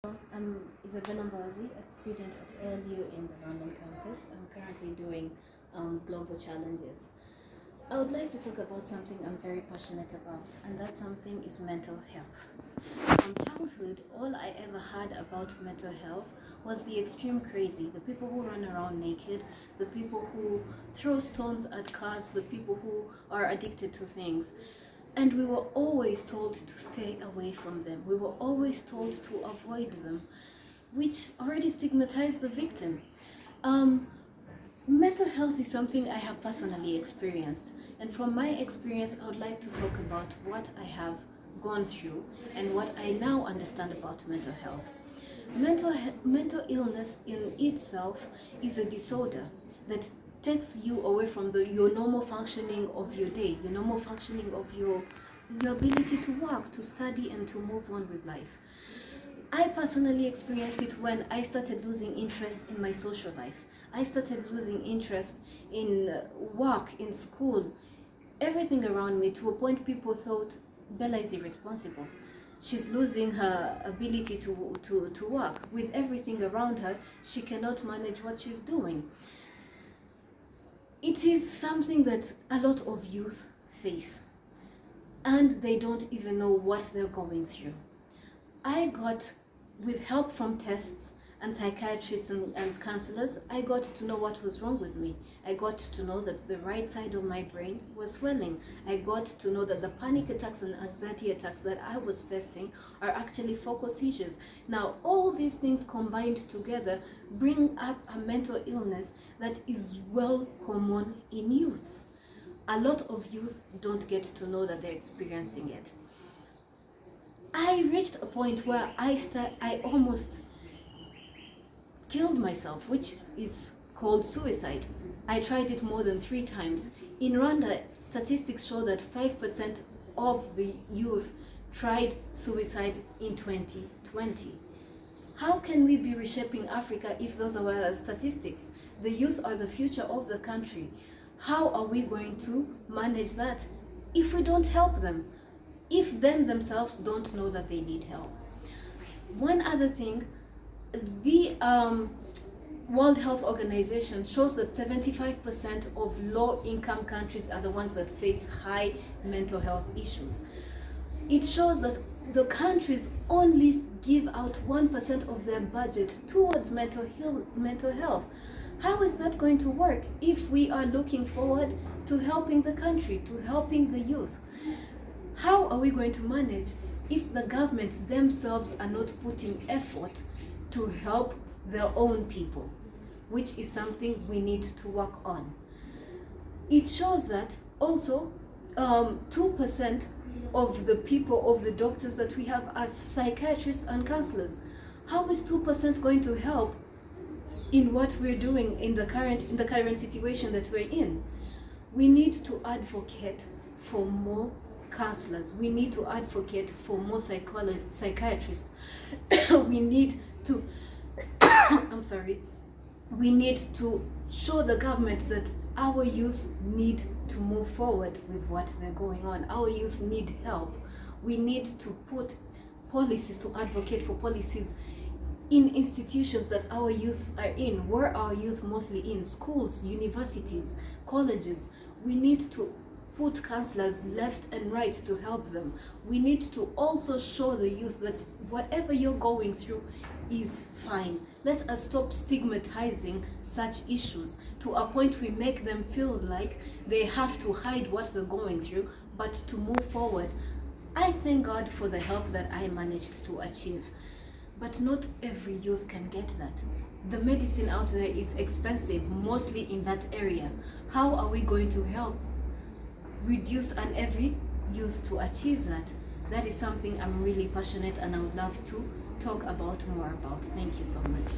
I'm Isabella Mbazi, a student at ALU in the London campus. I'm currently doing global challenges. I would like to talk about something I'm very passionate about, and that something is mental health. From childhood, all I ever heard about mental health was the extreme crazy, the people who run around naked, the people who throw stones at cars, the people who are addicted to things. And we were always told to stay away from them. We were always told to avoid them, which already stigmatized the victim. Um, Mental health is something I have personally experienced. And from my experience, I would like to talk about what I have gone through and what I now understand about mental health. Mental illness in itself is a disorder that takes you away from your normal functioning of your day, your normal functioning of your ability to work, to study, and to move on with life. I personally experienced it when I started losing interest in my social life. I started losing interest in work, in school, everything around me, to a point people thought Bella is irresponsible. She's losing her ability to work. With everything around her, she cannot manage what she's doing. It is something that a lot of youth face, and they don't even know what they're going through. I got, with help from tests and psychiatrists and counselors, I got to know what was wrong with me. I got to know that the right side of my brain was swelling. I got to know that the panic attacks and anxiety attacks that I was facing are actually focal seizures. Now, all these things combined together bring up a mental illness that is well common in youths. A lot of youth don't get to know that they're experiencing it. I reached a point where I almost killed myself, which is called suicide. I tried it more than 3 times. In Rwanda, statistics show that 5% of the youth tried suicide in 2020. How can we be reshaping Africa if those are our statistics? The youth are the future of the country. How are we going to manage that if we don't help them? If them themselves don't know that they need help? One other thing, the World Health Organization shows that 75% of low-income countries are the ones that face high mental health issues. It shows that the countries only give out 1% of their budget towards mental health. How is that going to work if we are looking forward to helping the country, to helping the youth? How are we going to manage if the governments themselves are not putting effort to help their own people, which is something we need to work on? It shows that also 2% of the people, of the doctors that we have, are psychiatrists and counselors. How is 2% going to help in what we're doing in the current situation that we're in? We need to advocate for more counselors. We need to advocate for more psychiatrists. We need to I'm sorry. We need to show the government that our youth need to move forward with what they're going on. Our youth need help. We need to put policies, to advocate for policies in institutions that our youth are in. Where are our youth mostly in? Schools, universities, colleges. We need to put counselors left and right to help them. We need to also show the youth that whatever you're going through is fine. Let us stop stigmatizing such issues to a point we make them feel like they have to hide what they're going through, but to move forward. I thank God for the help that I managed to achieve, but not every youth can get that. The medicine out there is expensive, mostly in that area. How are we going to help reduce and every youth to achieve that? That is something I'm really passionate and I would love to talk about more about. Thank you so much.